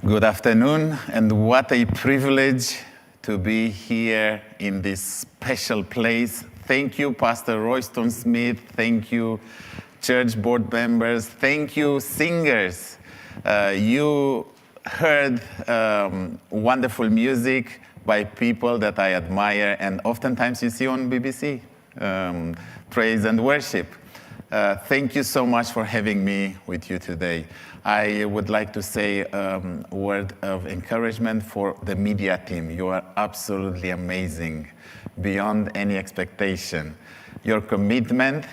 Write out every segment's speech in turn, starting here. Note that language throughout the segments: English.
Good afternoon, and what a privilege to be here in this special place. Thank you, Pastor Royston Smith. Thank you, church board members. Thank you, singers. You heard wonderful music by people that I admire, and oftentimes you see on BBC, praise and worship. Thank you so much for having me with you today. I would like to say a word of encouragement for the media team. You are absolutely amazing, beyond any expectation. Your commitment,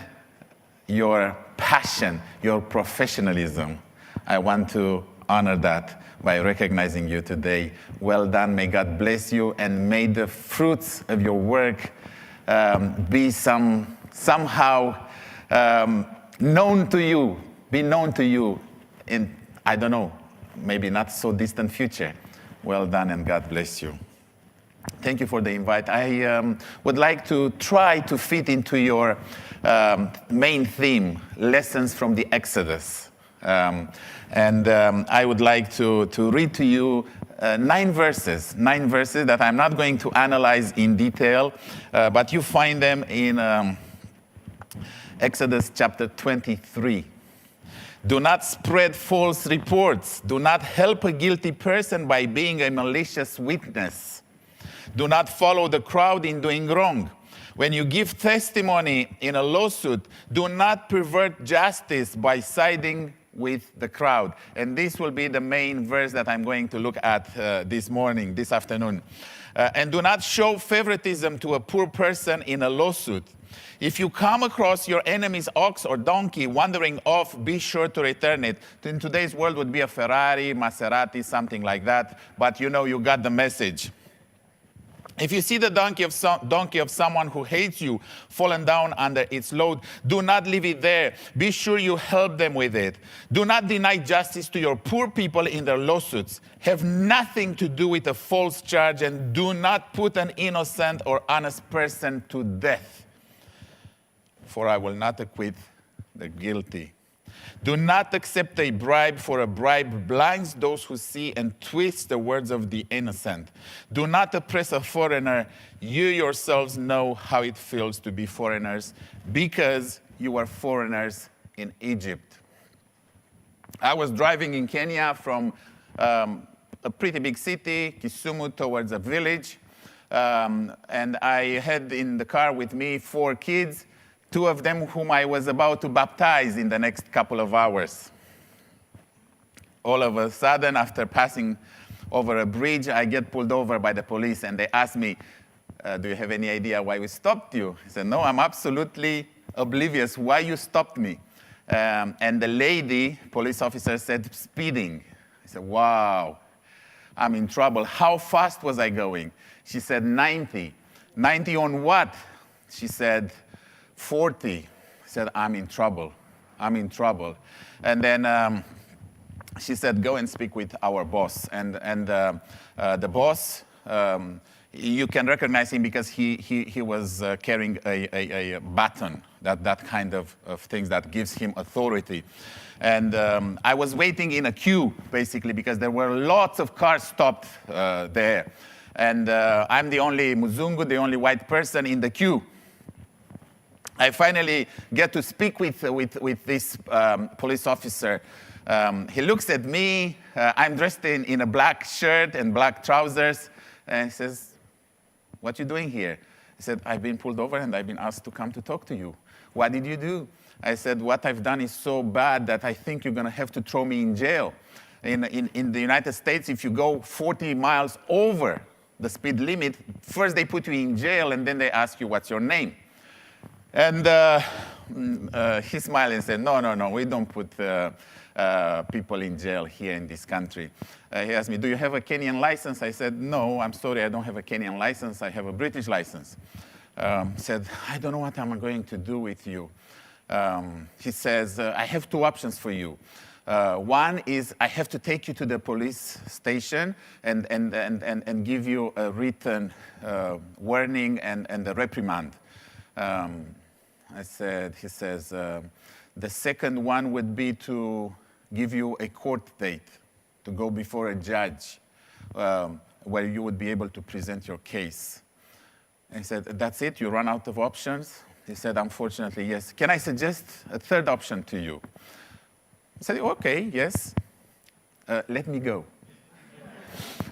your passion, your professionalism, I want to honor that by recognizing you today. Well done. May God bless you, and may the fruits of your work be somehow known to you, be known to you in, I don't know, maybe not so distant future. Well done, and God bless you. Thank you for the invite. I would like to try to fit into your main theme, lessons from the Exodus. I would like to read to you 9 verses that I'm not going to analyze in detail, but you find them in Exodus chapter 23. Do not spread false reports. Do not help a guilty person by being a malicious witness. Do not follow the crowd in doing wrong. When you give testimony in a lawsuit, do not pervert justice by siding with the crowd. And this will be the main verse that I'm going to look at this afternoon. And do not show favoritism to a poor person in a lawsuit. If you come across your enemy's ox or donkey wandering off, be sure to return it. In today's world would be a Ferrari, Maserati, something like that. But you know, you got the message. If you see the donkey of someone who hates you fallen down under its load, do not leave it there. Be sure you help them with it. Do not deny justice to your poor people in their lawsuits. Have nothing to do with a false charge, and do not put an innocent or honest person to death. For I will not acquit the guilty. Do not accept a bribe, for a bribe blinds those who see and twists the words of the innocent. Do not oppress a foreigner. You yourselves know how it feels to be foreigners, because you were foreigners in Egypt. I was driving in Kenya from a pretty big city, Kisumu, towards a village. And I had in the car with me 4 kids, 2 of them whom I was about to baptize in the next couple of hours. All of a sudden, after passing over a bridge, I get pulled over by the police, and they ask me, do you have any idea why we stopped you? I said, no, I'm absolutely oblivious why you stopped me. And the lady, police officer, said, speeding. I said, wow, I'm in trouble. How fast was I going? She said, 90. 90 on what? She said, 40. I said, I'm in trouble. I'm in trouble. And then she said, go and speak with our boss. And the boss, you can recognize him because he was carrying a baton, that kind of things that gives him authority. And I was waiting in a queue, basically, because there were lots of cars stopped there. And I'm the only Muzungu, the only white person in the queue. I finally get to speak with this police officer. He looks at me. I'm dressed in a black shirt and black trousers. And he says, what are you doing here? I said, I've been pulled over and I've been asked to come to talk to you. What did you do? I said, what I've done is so bad that I think you're going to have to throw me in jail. In the United States, if you go 40 miles over the speed limit, first they put you in jail and then they ask you, what's your name? And he smiled and said, no, we don't put people in jail here in this country. He asked me, do you have a Kenyan license? I said, no, I'm sorry, I don't have a Kenyan license. I have a British license. He said, I don't know what I'm going to do with you. He says, I have 2 options for you. One is I have to take you to the police station and give you a written warning and a reprimand. He says, The second one would be to give you a court date. to go before a judge where you would be able to present your case. And he said, that's it? You run out of options? He said, unfortunately, yes. Can I suggest a third option to you? I said, okay, yes. Let me go.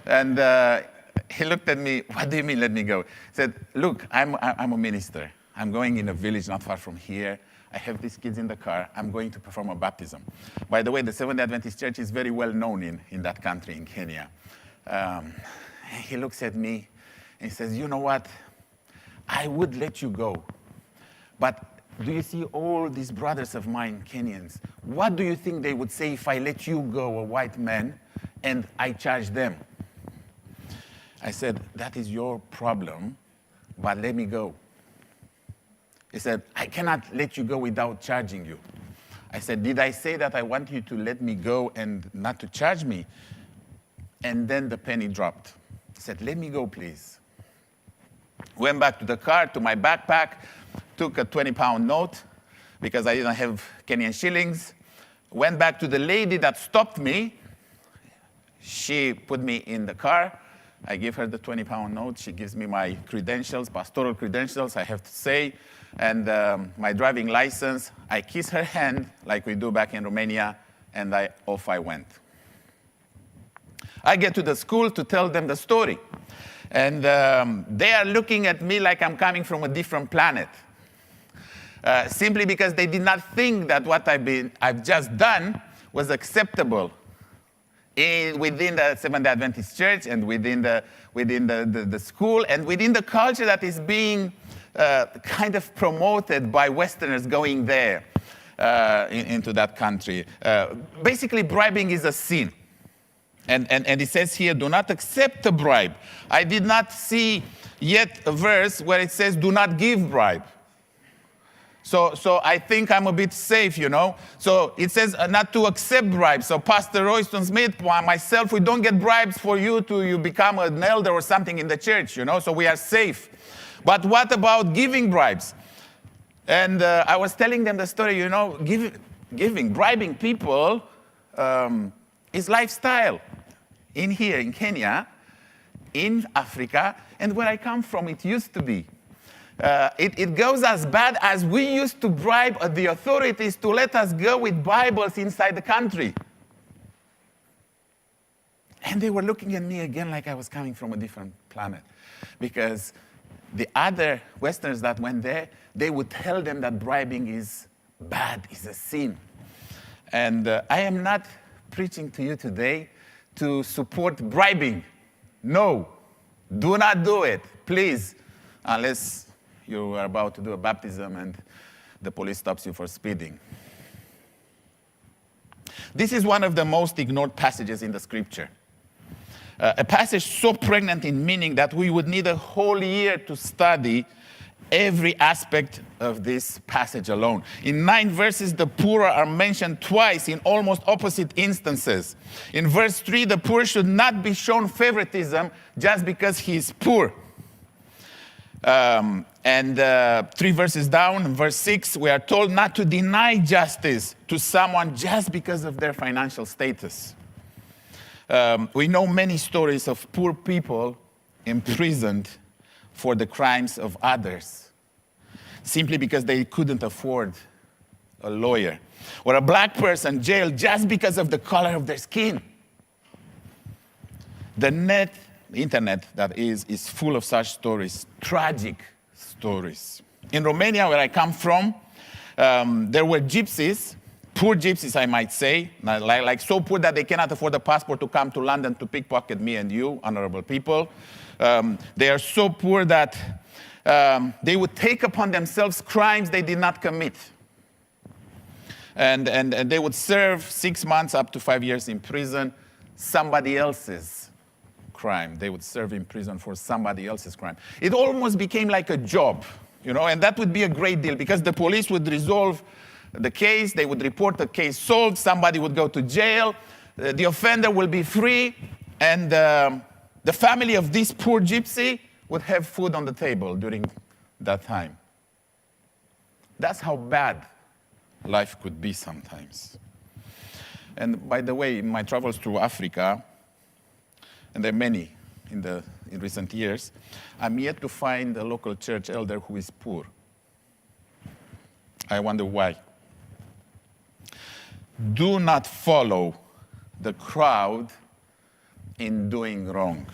And he looked at me, what do you mean, let me go? He said, look, I'm a minister. I'm going in a village not far from here. I have these kids in the car. I'm going to perform a baptism. By the way, the Seventh-day Adventist Church is very well known in that country, in Kenya. He looks at me and he says, you know what? I would let you go. But do you see all these brothers of mine, Kenyans? What do you think they would say if I let you go, a white man, and I charge them? I said, that is your problem, but let me go. He said, I cannot let you go without charging you. I said, did I say that I want you to let me go and not to charge me? And then the penny dropped. He said, let me go, please. Went back to the car, to my backpack, took a 20-pound note because I didn't have Kenyan shillings. Went back to the lady that stopped me. She put me in the car. I give her the 20-pound note. She gives me my credentials, pastoral credentials, I have to say, and my driving license. I kiss her hand like we do back in Romania, and off I went. I get to the school to tell them the story. And they are looking at me like I'm coming from a different planet. Simply because they did not think that what I've just done was acceptable within the Seventh-day Adventist Church and within the school and within the culture that is being kind of promoted by Westerners going there into that country. Basically, bribing is a sin. And it says here, do not accept a bribe. I did not see yet a verse where it says, do not give bribe. So I think I'm a bit safe, you know. So it says not to accept bribes. So Pastor Royston Smith, myself, we don't get bribes for you become an elder or something in the church, you know. So we are safe. But what about giving bribes? And I was telling them the story, you know, bribing people is lifestyle. In here, in Kenya, in Africa, and where I come from, it used to be. It goes as bad as we used to bribe the authorities to let us go with Bibles inside the country. And they were looking at me again like I was coming from a different planet. Because the other Westerners that went there, they would tell them that bribing is bad, is a sin. And I am not preaching to you today to support bribing. No, do not do it, please, unless you are about to do a baptism and the police stops you for speeding. This is one of the most ignored passages in the scripture. A passage so pregnant in meaning that we would need a whole year to study every aspect of this passage alone. In 9 verses, the poor are mentioned twice in almost opposite instances. In verse 3, the poor should not be shown favoritism just because he is poor. And 3 verses down, in verse 6, we are told not to deny justice to someone just because of their financial status. We know many stories of poor people imprisoned for the crimes of others, simply because they couldn't afford a lawyer. Or a black person jailed just because of the color of their skin. The internet, that is full of such stories, tragic stories. In Romania, where I come from, there were gypsies, poor gypsies, I might say, like so poor that they cannot afford a passport to come to London to pickpocket me and you, honorable people. They are so poor that they would take upon themselves crimes they did not commit. And they would serve 6 months up to 5 years in prison, somebody else's crime. They would serve in prison for somebody else's crime. It almost became like a job, you know, and that would be a great deal because the police would resolve the case, they would report the case solved, somebody would go to jail, the offender will be free, and the family of this poor gypsy would have food on the table during that time. That's how bad life could be sometimes. And by the way, in my travels through Africa, and there are many in recent years, I'm yet to find a local church elder who is poor. I wonder why. Do not follow the crowd in doing wrong.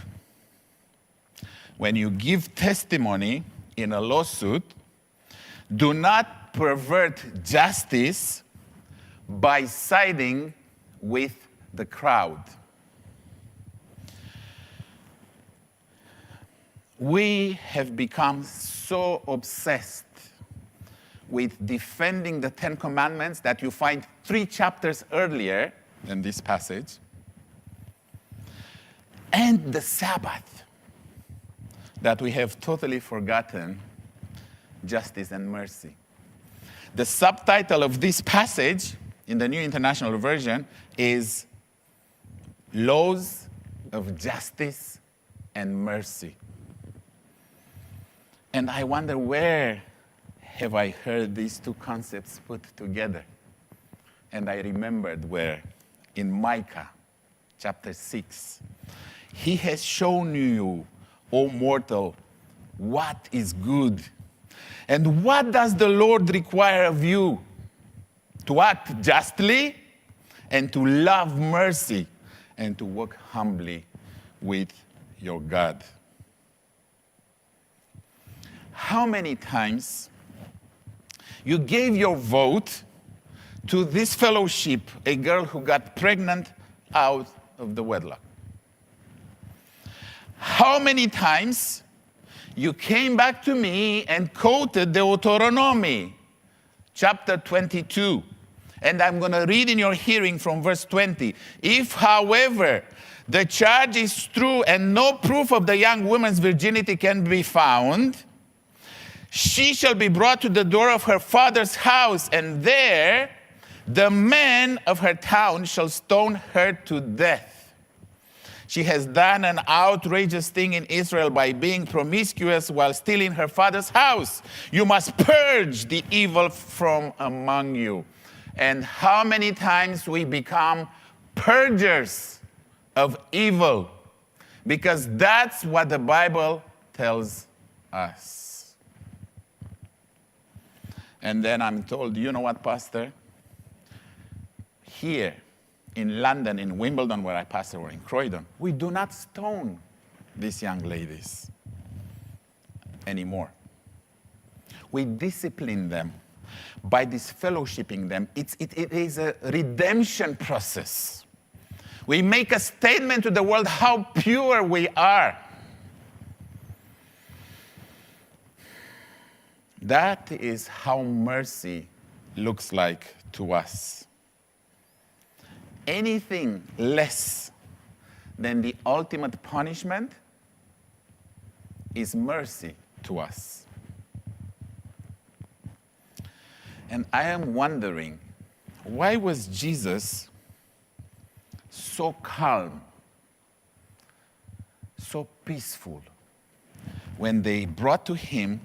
When you give testimony in a lawsuit, do not pervert justice by siding with the crowd. We have become so obsessed with defending the Ten Commandments that you find 3 chapters earlier than this passage, and the Sabbath, that we have totally forgotten justice and mercy. The subtitle of this passage in the New International Version is Laws of Justice and Mercy. And I wonder, where have I heard these two concepts put together? And I remembered where. In Micah chapter 6. He has shown you, O mortal, what is good. And what does the Lord require of you? To act justly, and to love mercy, and to walk humbly with your God. How many times you gave your vote to this fellowship, a girl who got pregnant out of the wedlock? How many times you came back to me and quoted Deuteronomy, chapter 22. And I'm going to read in your hearing from verse 20. If, however, the charge is true and no proof of the young woman's virginity can be found, she shall be brought to the door of her father's house, and there the men of her town shall stone her to death. She has done an outrageous thing in Israel by being promiscuous while still in her father's house. You must purge the evil from among you. And how many times we become purgers of evil, because that's what the Bible tells us. And then I'm told, you know what, Pastor? Here in London, in Wimbledon, where I pastor, or in Croydon, we do not stone these young ladies anymore. We discipline them by disfellowshipping them. It is a redemption process. We make a statement to the world how pure we are. That is how mercy looks like to us. Anything less than the ultimate punishment is mercy to us. And I am wondering, why was Jesus so calm, so peaceful, when they brought to him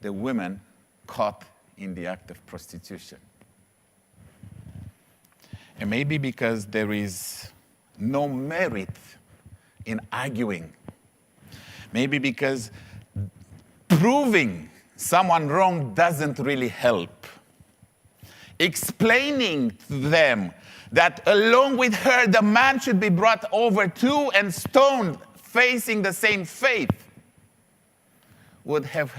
the women caught in the act of prostitution? And maybe because there is no merit in arguing. Maybe because proving someone wrong doesn't really help. Explaining to them that along with her, the man should be brought over too and stoned, facing the same fate, would have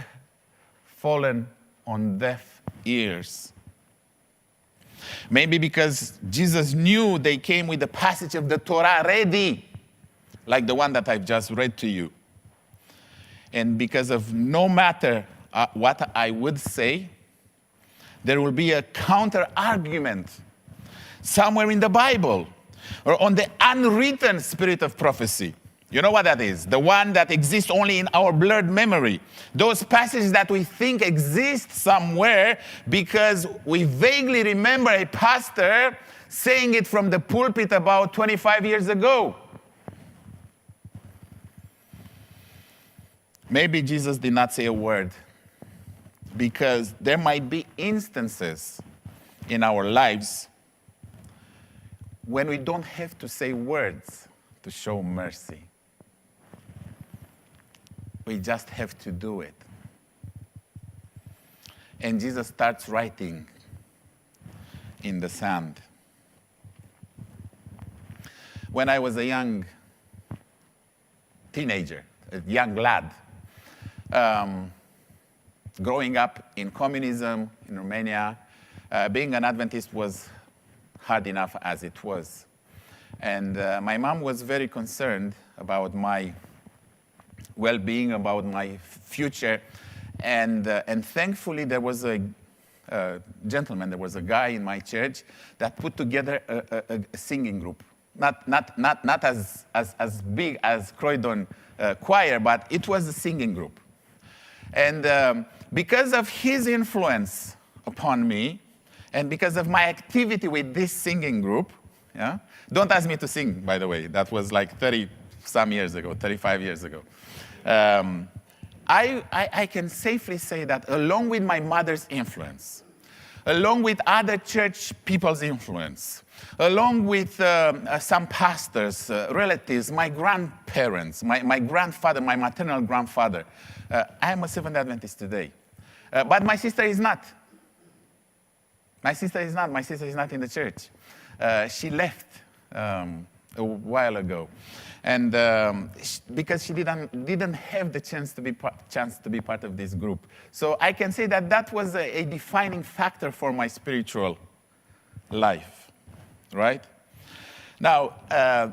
fallen on deaf ears. Maybe because Jesus knew they came with the passage of the Torah ready, like the one that I've just read to you. And because of no matter what I would say, there will be a counter-argument somewhere in the Bible or on the unwritten spirit of prophecy. You know what that is? The one that exists only in our blurred memory. Those passages that we think exist somewhere because we vaguely remember a pastor saying it from the pulpit about 25 years ago. Maybe Jesus did not say a word because there might be instances in our lives when we don't have to say words to show mercy. We just have to do it. And Jesus starts writing in the sand. When I was a young teenager, a young lad, growing up in communism in Romania, being an Adventist was hard enough as it was. And my mom was very concerned about my well-being, about my future. And thankfully, there was a gentleman, there was a guy in my church that put together a singing group. Not as big as Croydon choir, but it was a singing group. And because of his influence upon me, and because of my activity with this singing group, yeah, don't ask me to sing, by the way. That was like 30-some years ago, 35 years ago. I can safely say that along with my mother's influence, along with other church people's influence, along with some pastors, relatives, my grandparents, my grandfather, my maternal grandfather, I am a Seventh-day Adventist today. But my sister is not. My sister is not. My sister is not in the church. She left a while ago. And because she didn't have the chance to be part of this group. So I can say that was a defining factor for my spiritual life, right? Now,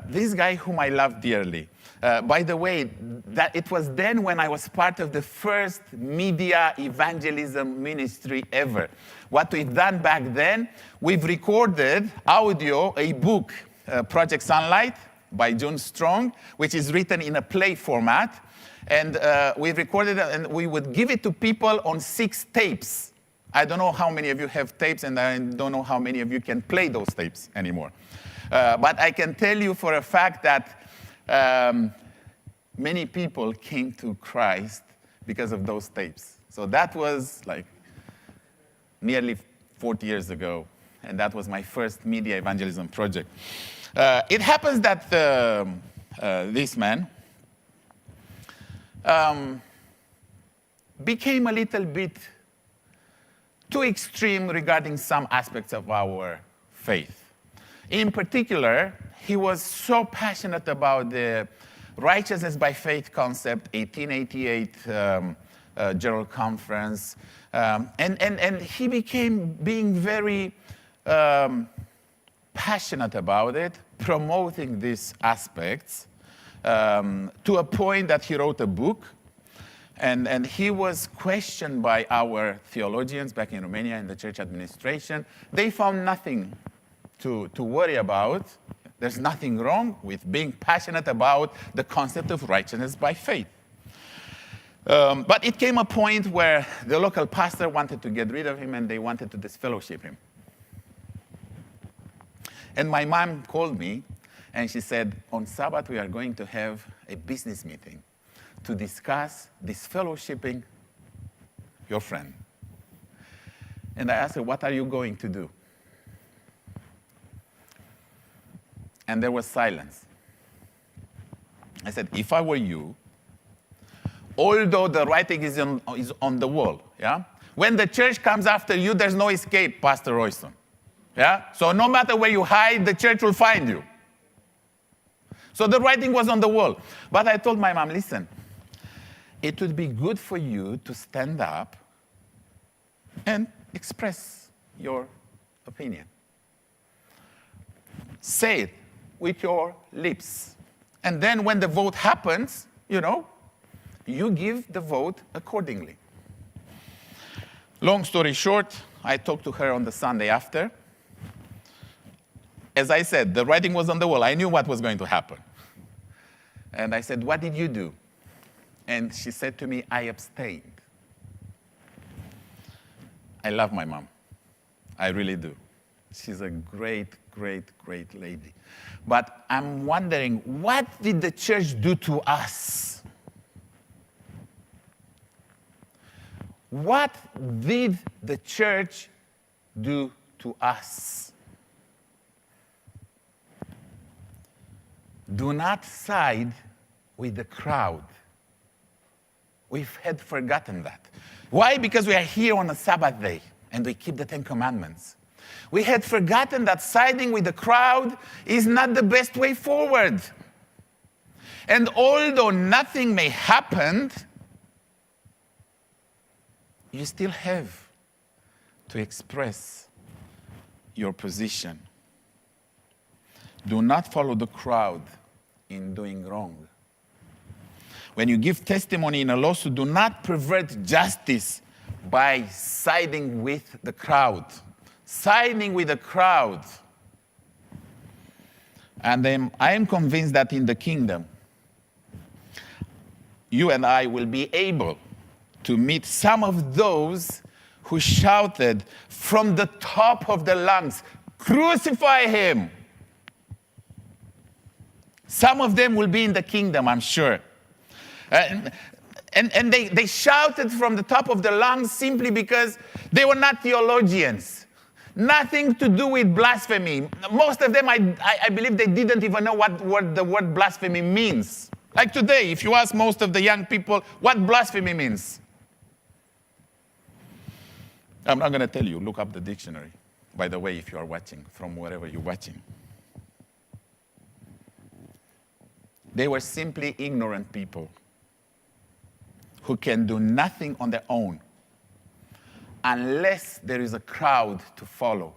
this guy whom I love dearly, by the way, that it was then when I was part of the first media evangelism ministry ever. What we've done back then, we've recorded audio, a book, Project Sunlight, by John Strong, which is written in a play format. And we recorded it, and we would give it to people on 6 tapes. I don't know how many of you have tapes, and I don't know how many of you can play those tapes anymore. But I can tell you for a fact that many people came to Christ because of those tapes. So that was like nearly 40 years ago, and that was my first media evangelism project. It happens that this man became a little bit too extreme regarding some aspects of our faith. In particular, he was so passionate about the righteousness by faith concept, 1888 General Conference, and he became being very passionate about it, promoting these aspects to a point that he wrote a book, and he was questioned by our theologians back in Romania in the church administration. They found nothing to worry about. There's nothing wrong with being passionate about the concept of righteousness by faith. But it came a point where the local pastor wanted to get rid of him, and they wanted to disfellowship him. And my mom called me, and she said, on Sabbath, we are going to have a business meeting to discuss disfellowshipping your friend. And I asked her, what are you going to do? And there was silence. I said, if I were you, although the writing is on the wall, yeah? When the church comes after you, there's no escape, Pastor Royston. Yeah? So no matter where you hide, the church will find you. So the writing was on the wall. But I told my mom, listen, it would be good for you to stand up and express your opinion. Say it with your lips. And then when the vote happens, you give the vote accordingly. Long story short, I talked to her on the Sunday after. As I said, the writing was on the wall. I knew what was going to happen. And I said, what did you do? And she said to me, I abstained. I love my mom. I really do. She's a great, great, great lady. But I'm wondering, what did the church do to us? What did the church do to us? Do not side with the crowd. We had forgotten that. Why? Because we are here on a Sabbath day and we keep the Ten Commandments. We had forgotten that siding with the crowd is not the best way forward. And although nothing may happen, you still have to express your position. Do not follow the crowd in doing wrong. When you give testimony in a lawsuit, do not pervert justice by siding with the crowd. Siding with the crowd. And then I am convinced that in the kingdom, you and I will be able to meet some of those who shouted from the top of their lungs, "Crucify him!" Some of them will be in the kingdom, I'm sure. And they shouted from the top of their lungs simply because they were not theologians. Nothing to do with blasphemy. Most of them, I believe they didn't even know what the word blasphemy means. Like today, if you ask most of the young people what blasphemy means, I'm not going to tell you. Look up the dictionary. By the way, if you are watching, from wherever you're watching. They were simply ignorant people who can do nothing on their own unless there is a crowd to follow.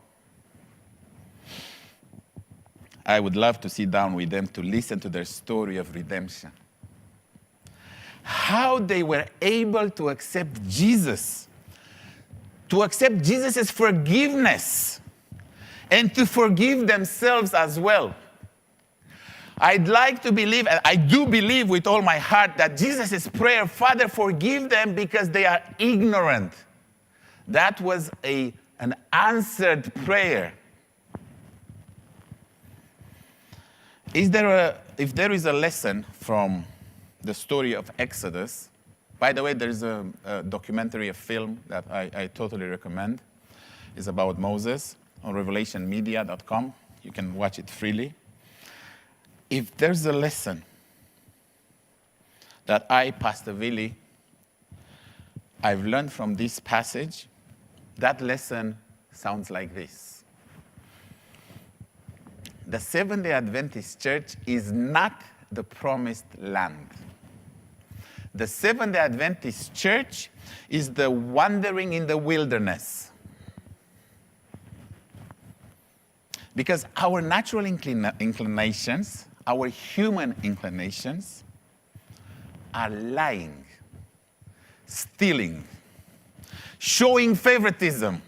I would love to sit down with them to listen to their story of redemption. How they were able to accept Jesus, to accept Jesus' forgiveness, and to forgive themselves as well. I'd like to believe, and I do believe with all my heart, that Jesus' prayer, "Father, forgive them because they are ignorant," that was an answered prayer. If there is a lesson from the story of Exodus, by the way, there's a documentary, a film that I totally recommend. It's about Moses on revelationmedia.com. You can watch it freely. If there's a lesson that Pastor Willie, I've learned from this passage, that lesson sounds like this. The Seventh-day Adventist Church is not the promised land. The Seventh-day Adventist Church is the wandering in the wilderness. Because our natural inclinations, our human inclinations, are lying, stealing, showing favoritism,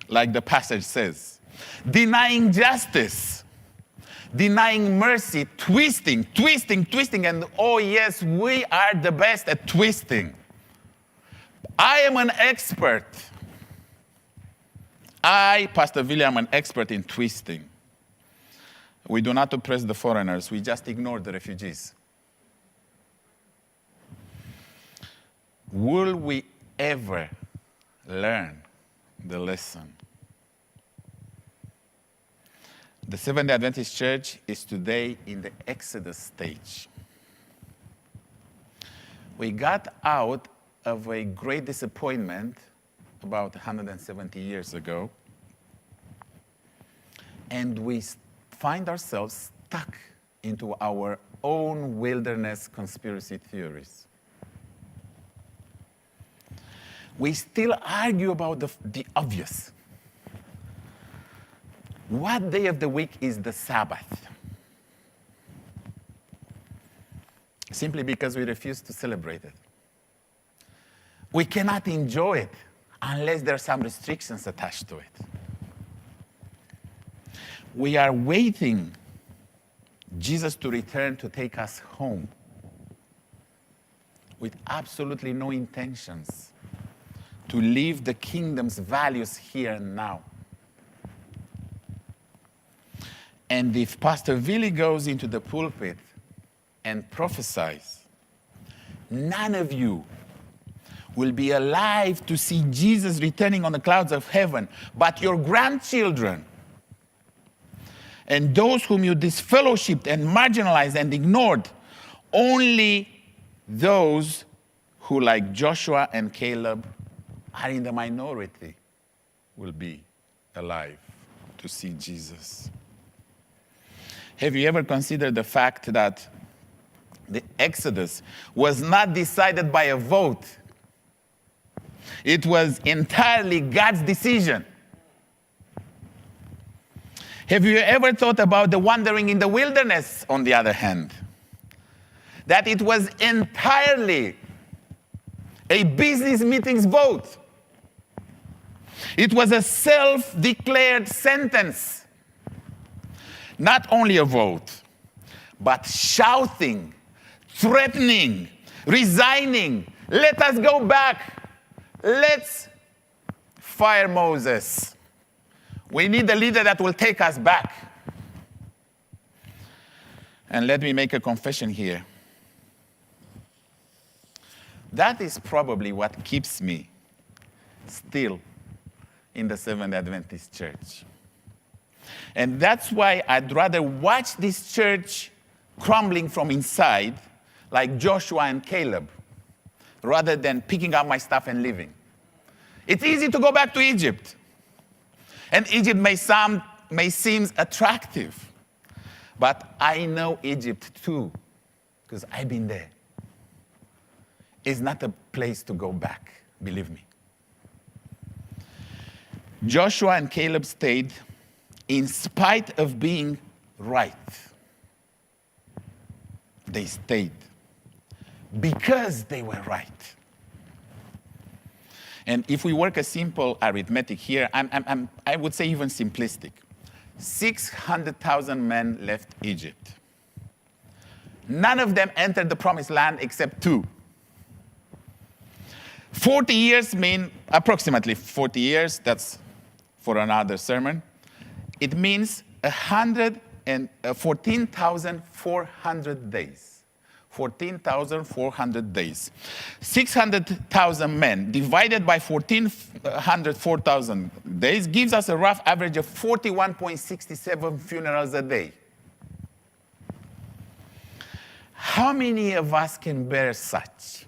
like the passage says, denying justice, denying mercy, twisting, and oh yes, we are the best at twisting. I am an expert. Pastor William, am an expert in twisting. We do not oppress the foreigners, we just ignore the refugees. Will we ever learn the lesson? The Seventh-day Adventist Church is today in the Exodus stage. We got out of a great disappointment about 170 years ago, and we find ourselves stuck into our own wilderness conspiracy theories. We still argue about the obvious. What day of the week is the Sabbath? Simply because we refuse to celebrate it. We cannot enjoy it unless there are some restrictions attached to it. We are waiting Jesus to return to take us home with absolutely no intentions to live the kingdom's values here and now. And if Pastor Willie goes into the pulpit and prophesies, none of you will be alive to see Jesus returning on the clouds of heaven, but your grandchildren And those whom you disfellowshipped and marginalized and ignored, only those who, like Joshua and Caleb, are in the minority will be alive to see Jesus. Have you ever considered the fact that the Exodus was not decided by a vote? It was entirely God's decision. Have you ever thought about the wandering in the wilderness, on the other hand? That it was entirely a business meetings vote. It was a self-declared sentence. Not only a vote, but shouting, threatening, resigning. Let us go back. Let's fire Moses. We need a leader that will take us back. And let me make a confession here. That is probably what keeps me still in the Seventh Adventist Church. And that's why I'd rather watch this church crumbling from inside, like Joshua and Caleb, rather than picking up my stuff and leaving. It's easy to go back to Egypt. And Egypt may seem attractive. But I know Egypt too, because I've been there. It's not a place to go back, believe me. Joshua and Caleb stayed in spite of being right. They stayed because they were right. And if we work a simple arithmetic here, I would say even simplistic. 600,000 men left Egypt. None of them entered the promised land except 2. 40 years mean approximately 40 years. That's for another sermon. It means 14,400 days. 14,400 days. 600,000 men divided by 4,000 days gives us a rough average of 41.67 funerals a day. How many of us can bear such?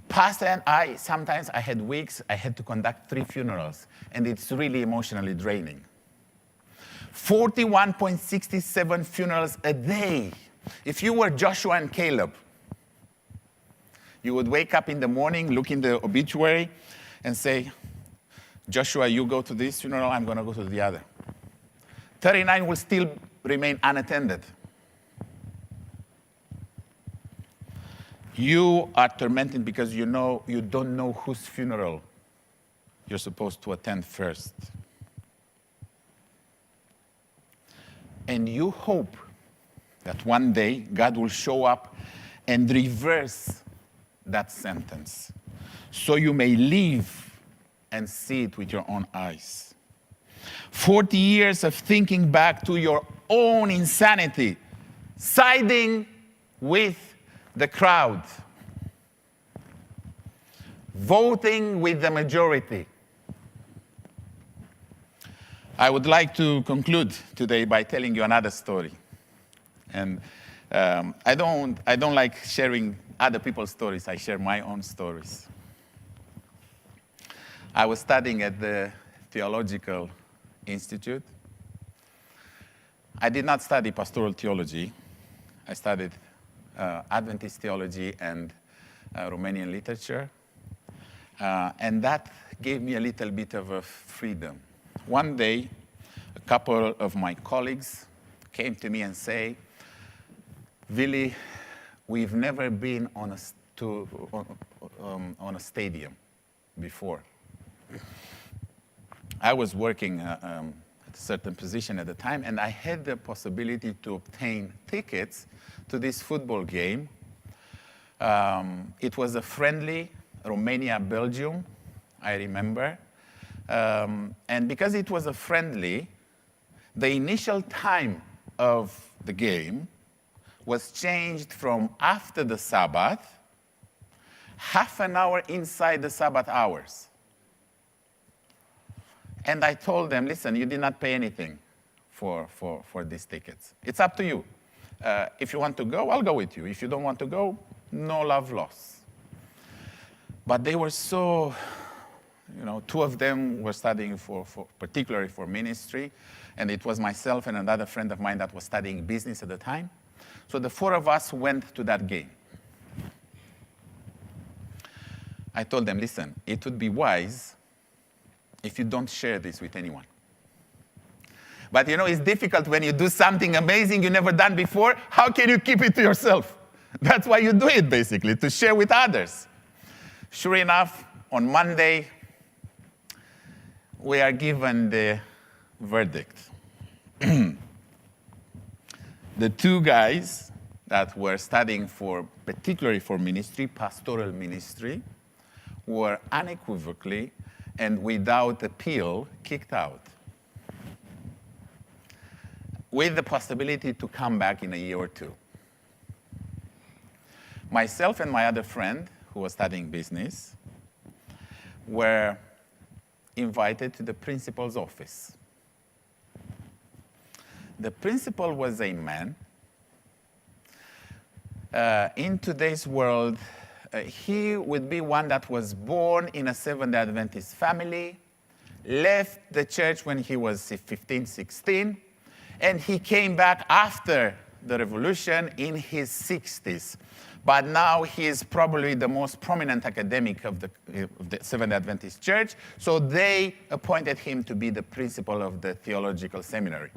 Pastor and I, sometimes I had weeks I had to conduct 3 funerals, and it's really emotionally draining. 41.67 funerals a day. If you were Joshua and Caleb, you would wake up in the morning, look in the obituary, and say, Joshua, you go to this funeral, I'm going to go to the other. 39 will still remain unattended. You are tormented because you don't know whose funeral you're supposed to attend first. And you hope that one day God will show up and reverse that sentence, so you may live and see it with your own eyes. 40 years of thinking back to your own insanity, siding with the crowd, voting with the majority. I would like to conclude today by telling you another story. And I don't like sharing other people's stories. I share my own stories. I was studying at the Theological Institute. I did not study pastoral theology. I studied Adventist theology and Romanian literature. And that gave me a little bit of a freedom. One day, a couple of my colleagues came to me and say, Willy, we've never been on a stadium before. I was working at a certain position at the time, and I had the possibility to obtain tickets to this football game. It was a friendly, Romania-Belgium, I remember. And because it was a friendly, the initial time of the game was changed from after the Sabbath, half an hour inside the Sabbath hours. And I told them, listen, you did not pay anything for these tickets. It's up to you. If you want to go, I'll go with you. If you don't want to go, no love lost. But they were so, two of them were studying particularly for ministry, and it was myself and another friend of mine that was studying business at the time. So the four of us went to that game. I told them, listen, it would be wise if you don't share this with anyone. But it's difficult when you do something amazing you never done before. How can you keep it to yourself? That's why you do it, basically, to share with others. Sure enough, on Monday, we are given the verdict. The two guys that were studying particularly for ministry, pastoral ministry, were unequivocally and without appeal kicked out, with the possibility to come back in a year or two. Myself and my other friend, who was studying business, were invited to the principal's office. The principal was a man. In today's world, he would be one that was born in a Seventh-day Adventist family, left the church when he was 15, 16, and he came back after the revolution in his 60s. But now he is probably the most prominent academic of the Seventh-day Adventist Church, so they appointed him to be the principal of the theological seminary.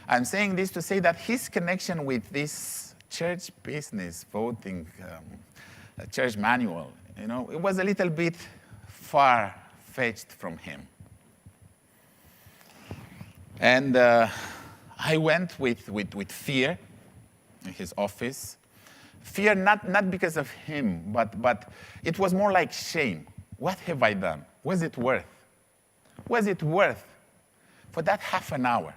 I'm saying this to say that his connection with this church business, voting, church manual, it was a little bit far-fetched from him. And I went with fear in his office. Fear not because of him, but it was more like shame. What have I done? Was it worth? Was it worth for that half an hour?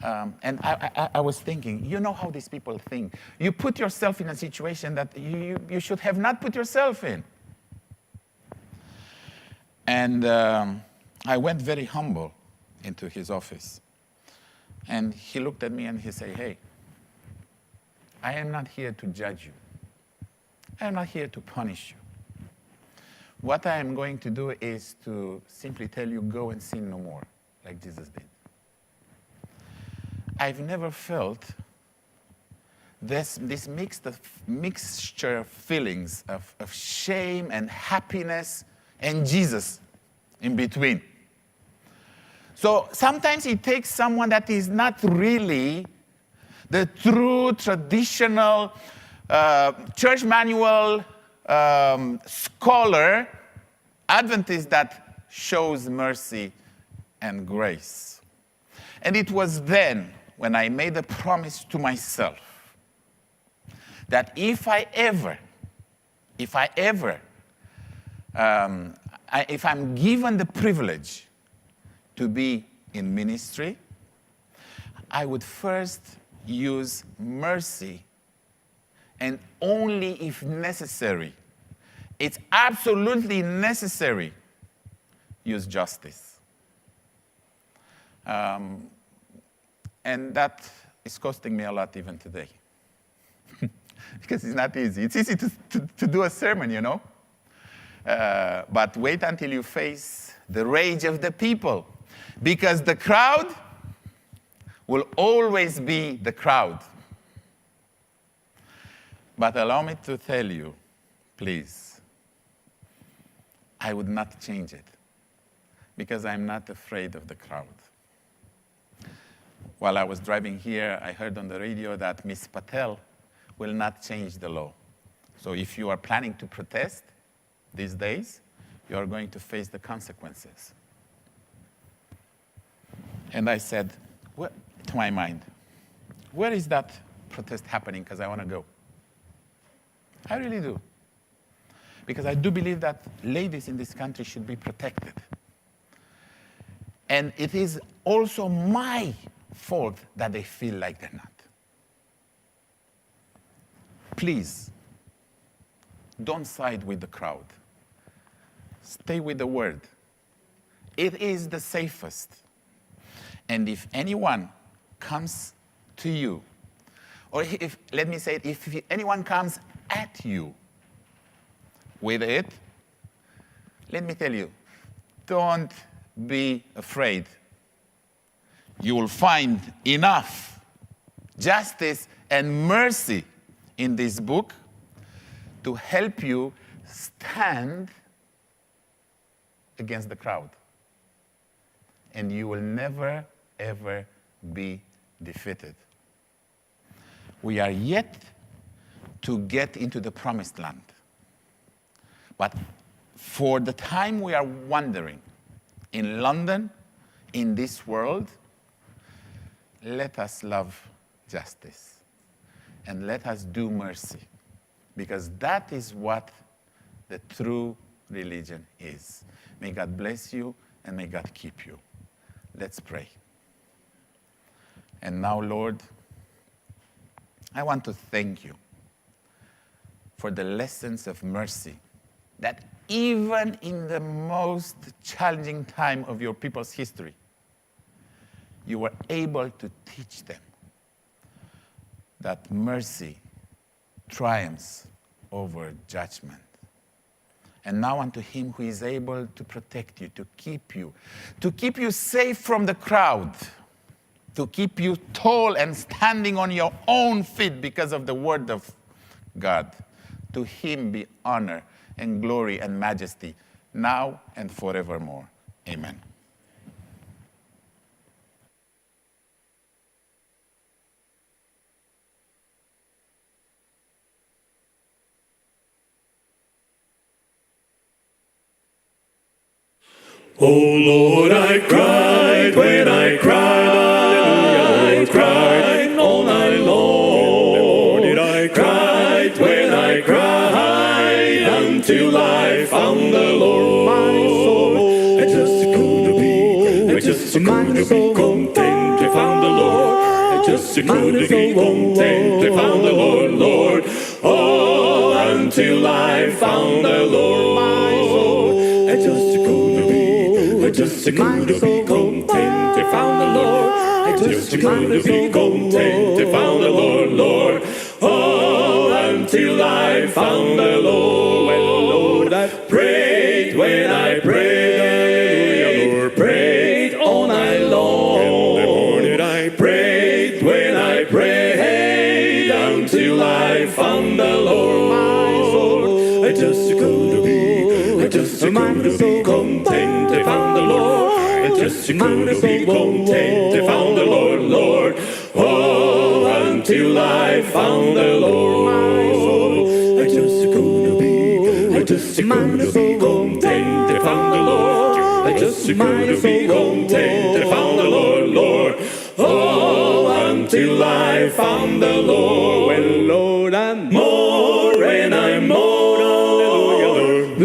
And I was thinking, you know how these people think. You put yourself in a situation that you should have not put yourself in. And I went very humble into his office. And he looked at me and he said, hey, I am not here to judge you. I am not here to punish you. What I am going to do is to simply tell you, go and sin no more, like Jesus did. I've never felt this mixture of feelings of shame and happiness and Jesus in between. So sometimes it takes someone that is not really the true traditional church manual scholar Adventist that shows mercy and grace. And it was then when I made a promise to myself that if I'm given the privilege to be in ministry, I would first use mercy, and only if necessary, it's absolutely necessary, use justice. And that is costing me a lot even today. Because it's not easy. It's easy to do a sermon, but wait until you face the rage of the people. Because the crowd will always be the crowd. But allow me to tell you, please, I would not change it. Because I'm not afraid of the crowd. While I was driving here, I heard on the radio that Ms. Patel will not change the law. So if you are planning to protest these days, you are going to face the consequences. And I said, to my mind, where is that protest happening? Because I want to go. I really do. Because I do believe that ladies in this country should be protected. And it is also my fault that they feel like they're not. Please, don't side with the crowd. Stay with the word. It is the safest. And if anyone comes to you, or let me say it, if anyone comes at you with it, let me tell you, don't be afraid. You will find enough justice and mercy in this book to help you stand against the crowd. And you will never, ever be defeated. We are yet to get into the promised land. But for the time we are wandering in London, in this world, let us love justice and let us do mercy, because that is what the true religion is. May God bless you and may God keep you. Let's pray. And now, Lord, I want to thank you for the lessons of mercy that even in the most challenging time of your people's history, you were able to teach them that mercy triumphs over judgment. And now unto him who is able to protect you, to keep you safe from the crowd, to keep you tall and standing on your own feet because of the word of God. To him be honor and glory and majesty, now and forevermore. Amen. Oh Lord, I cried when I cried, I cried all night long. Lord, I cried when I cried until I found the Lord. My soul, I just couldn't be content. I found the Lord. I just couldn't be content. I found the Lord, Lord. Oh, until I found the Lord. My soul, I just couldn't be. I just couldn't be content. I found the Lord. I just couldn't be content. I found the Lord, Lord. Oh, until I found the Lord. Well, Lord, I prayed when I prayed. Lord, prayed all night long. In the morning I prayed when I prayed until I found the Lord. My soul, I just couldn't be. I just couldn't be content. I found the Lord. I just couldn't be content. I found the Lord, Lord. Oh, until I found the Lord. My soul, I just couldn't be. I just couldn't be content. I found the Lord. I just couldn't be content. I found the Lord, Lord. Oh, until I found the Lord. Well, Lord, I'm more and I'm more. Hallelujah, Lord.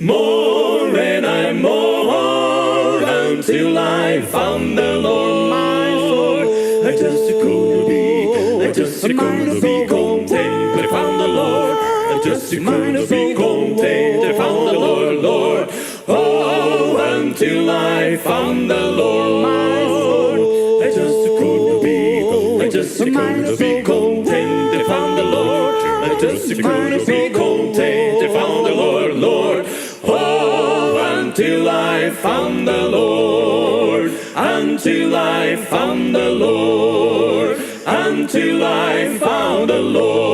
More and I'm more until I found the Lord. My soul, I just couldn't be. I just couldn't be content. I found the Lord. I just couldn't be content. I found the Lord, Lord. Oh, until I found the Lord. My soul, I just couldn't be. I just couldn't be content. I found the Lord. I just couldn't be content. I found the Lord, Lord. Oh, until I found the Lord, until I found the Lord, until I found the Lord.